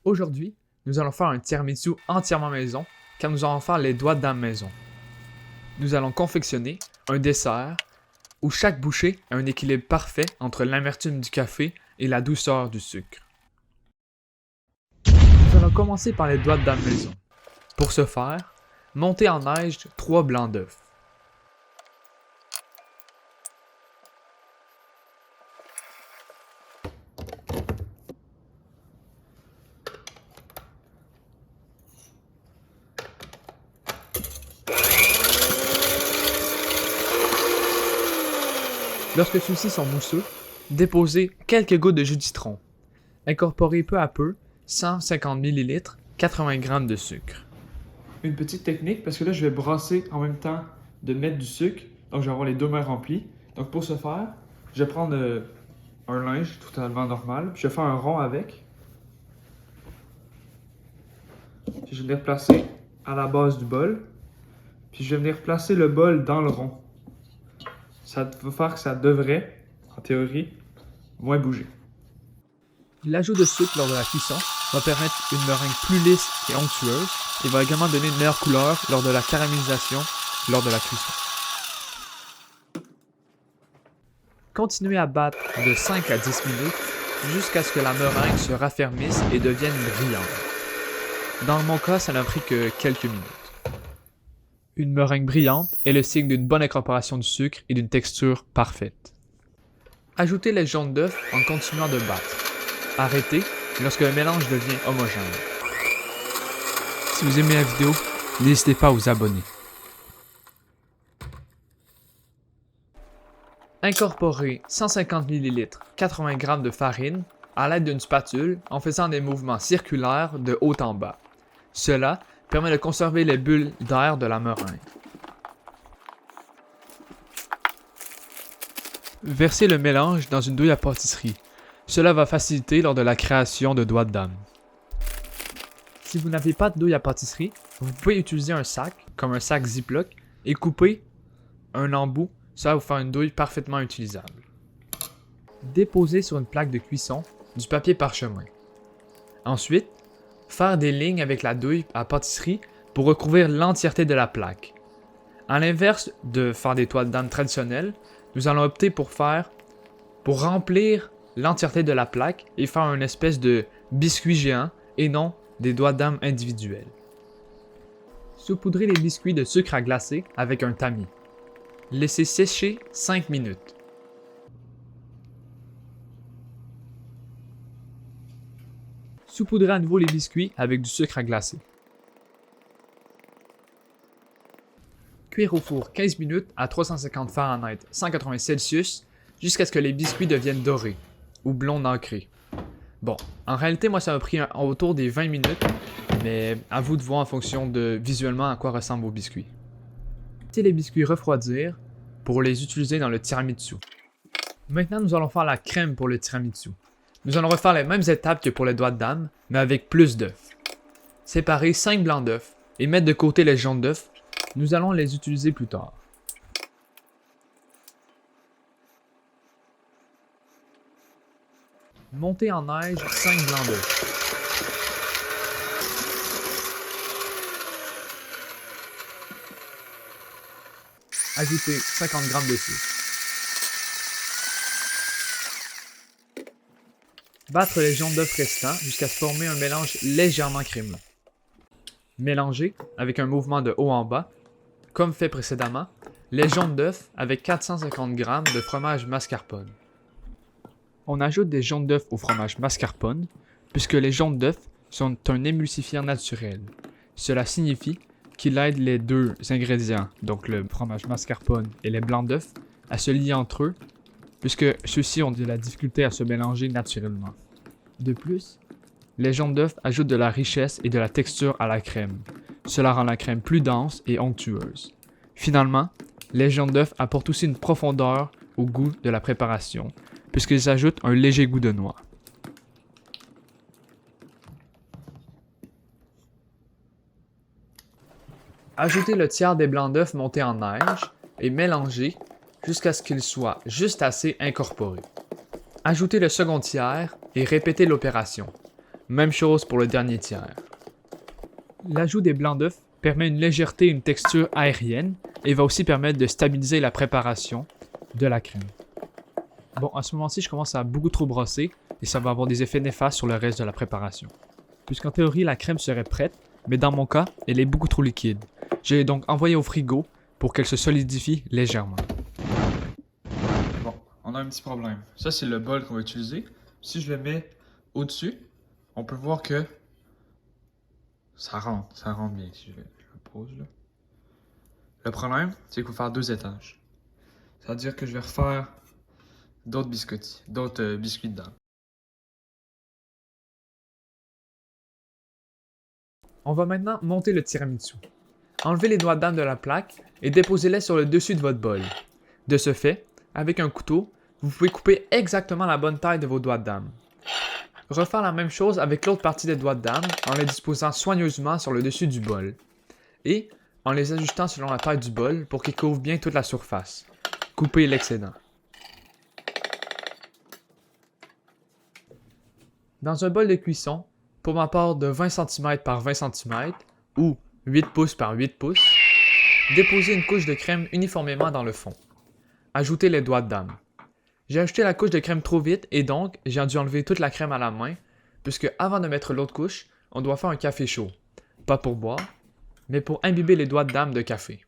Aujourd'hui, nous allons faire un tiramisu entièrement maison car nous allons faire les doigts de dame maison. Nous allons confectionner un dessert où chaque bouchée a un équilibre parfait entre l'amertume du café et la douceur du sucre. Nous allons commencer par les doigts de dame maison. Pour ce faire, montez en neige 3 blancs d'œufs. Lorsque ceux-ci sont mousseux, déposez quelques gouttes de jus de citron. Incorporez peu à peu 150 ml, 80 g de sucre. Une petite technique, parce que là je vais brasser en même temps de mettre du sucre, donc je vais avoir les deux mains remplies. Donc pour ce faire, je vais prendre un linge totalement normal, puis je vais faire un rond avec. Puis je vais venir placer à la base du bol, puis je vais venir placer le bol dans le rond. Ça va faire que ça devrait, en théorie, moins bouger. L'ajout de sucre lors de la cuisson va permettre une meringue plus lisse et onctueuse et va également donner une meilleure couleur lors de la caramélisation lors de la cuisson. Continuez à battre de 5 à 10 minutes jusqu'à ce que la meringue se raffermisse et devienne brillante. Dans mon cas, ça n'a pris que quelques minutes. Une meringue brillante est le signe d'une bonne incorporation du sucre et d'une texture parfaite. Ajoutez les jaunes d'œufs en continuant de battre. Arrêtez lorsque le mélange devient homogène. Si vous aimez la vidéo, n'hésitez pas à vous abonner. Incorporez 150 ml, 80 g de farine à l'aide d'une spatule en faisant des mouvements circulaires de haut en bas. Cela permet de conserver les bulles d'air de la meringue. Versez le mélange dans une douille à pâtisserie. Cela va faciliter lors de la création de doigts de dame. Si vous n'avez pas de douille à pâtisserie, vous pouvez utiliser un sac, comme un sac Ziploc, et couper un embout. Ça va vous faire une douille parfaitement utilisable. Déposez sur une plaque de cuisson du papier parchemin. Ensuite, faire des lignes avec la douille à pâtisserie pour recouvrir l'entièreté de la plaque. À l'inverse de faire des doigts de dame traditionnels, nous allons opter pour remplir l'entièreté de la plaque et faire une espèce de biscuit géant et non des doigts de dame individuels. Saupoudrez les biscuits de sucre à glacer avec un tamis. Laissez sécher 5 minutes. Saupoudrez à nouveau les biscuits avec du sucre à glacer. Cuire au four 15 minutes à 350 Fahrenheit, 180 Celsius, jusqu'à ce que les biscuits deviennent dorés ou blonds nacrés. Bon, en réalité, moi ça m'a pris autour des 20 minutes, mais à vous de voir en fonction de visuellement à quoi ressemblent vos biscuits. Laissez les biscuits refroidir pour les utiliser dans le tiramisu. Maintenant, nous allons faire la crème pour le tiramisu. Nous allons refaire les mêmes étapes que pour les doigts de dame, mais avec plus d'œufs. Séparez 5 blancs d'œufs et mettre de côté les jaunes d'œufs. Nous allons les utiliser plus tard. Montez en neige 5 blancs d'œufs. Ajoutez 50 g de sucre. Battre les jaunes d'œufs restants jusqu'à se former un mélange légèrement crémeux. Mélangez, avec un mouvement de haut en bas, comme fait précédemment, les jaunes d'œufs avec 450 g de fromage mascarpone. On ajoute des jaunes d'œufs au fromage mascarpone, puisque les jaunes d'œufs sont un émulsifiant naturel. Cela signifie qu'il aide les deux ingrédients, donc le fromage mascarpone et les blancs d'œufs, à se lier entre eux, puisque ceux-ci ont de la difficulté à se mélanger naturellement. De plus, les jaunes d'œufs ajoutent de la richesse et de la texture à la crème. Cela rend la crème plus dense et onctueuse. Finalement, les jaunes d'œufs apportent aussi une profondeur au goût de la préparation, puisqu'ils ajoutent un léger goût de noix. Ajoutez le tiers des blancs d'œufs montés en neige et mélangez jusqu'à ce qu'ils soient juste assez incorporés. Ajoutez le second tiers et répétez l'opération. Même chose pour le dernier tiers. L'ajout des blancs d'œufs permet une légèreté et une texture aérienne et va aussi permettre de stabiliser la préparation de la crème. Bon, à ce moment-ci, je commence à beaucoup trop brosser et ça va avoir des effets néfastes sur le reste de la préparation. Puisqu'en théorie, la crème serait prête, mais dans mon cas, elle est beaucoup trop liquide. Je l'ai donc envoyée au frigo pour qu'elle se solidifie légèrement. Bon, on a un petit problème. Ça, c'est le bol qu'on va utiliser. Si je le mets au-dessus, on peut voir que ça rentre bien. Si je le pose là. Le problème, c'est qu'il faut faire 2 étages. Ça veut dire que je vais refaire d'autres biscuits dedans. On va maintenant monter le tiramisu. Enlevez les noix d'âme de la plaque et déposez-les sur le dessus de votre bol. De ce fait, avec un couteau, vous pouvez couper exactement la bonne taille de vos doigts de dame. Refaire la même chose avec l'autre partie des doigts de dame en les disposant soigneusement sur le dessus du bol et en les ajustant selon la taille du bol pour qu'ils couvrent bien toute la surface. Coupez l'excédent. Dans un bol de cuisson, pour ma part de 20 cm par 20 cm ou 8 pouces par 8 pouces, déposez une couche de crème uniformément dans le fond. Ajoutez les doigts de dame. J'ai ajouté la couche de crème trop vite et donc j'ai dû enlever toute la crème à la main puisque avant de mettre l'autre couche, on doit faire un café chaud. Pas pour boire, mais pour imbiber les doigts de dame de café.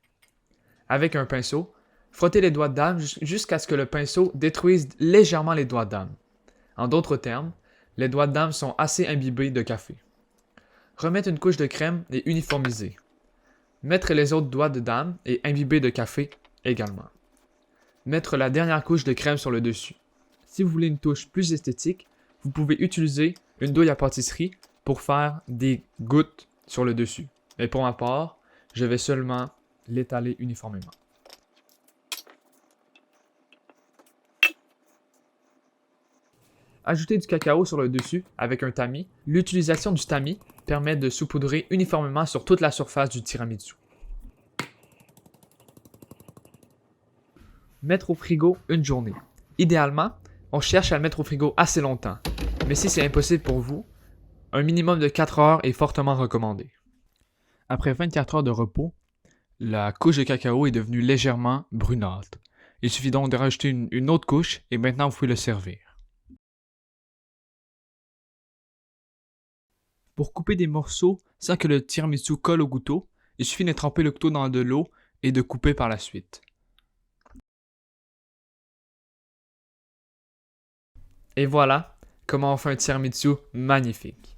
Avec un pinceau, frottez les doigts de dame jusqu'à ce que le pinceau détruise légèrement les doigts de dame. En d'autres termes, les doigts de dame sont assez imbibés de café. Remettre une couche de crème et uniformiser. Mettre les autres doigts de dame et imbiber de café également. Mettre la dernière couche de crème sur le dessus. Si vous voulez une touche plus esthétique, vous pouvez utiliser une douille à pâtisserie pour faire des gouttes sur le dessus. Mais pour ma part, je vais seulement l'étaler uniformément. Ajoutez du cacao sur le dessus avec un tamis. L'utilisation du tamis permet de saupoudrer uniformément sur toute la surface du tiramisu. Mettre au frigo une journée. Idéalement, on cherche à le mettre au frigo assez longtemps. Mais si c'est impossible pour vous, un minimum de 4 heures est fortement recommandé. Après 24 heures de repos, la couche de cacao est devenue légèrement brunâtre. Il suffit donc de rajouter une autre couche et maintenant vous pouvez le servir. Pour couper des morceaux sans que le tiramisu colle au couteau, il suffit de tremper le couteau dans de l'eau et de couper par la suite. Et voilà comment on fait un tiramisu magnifique.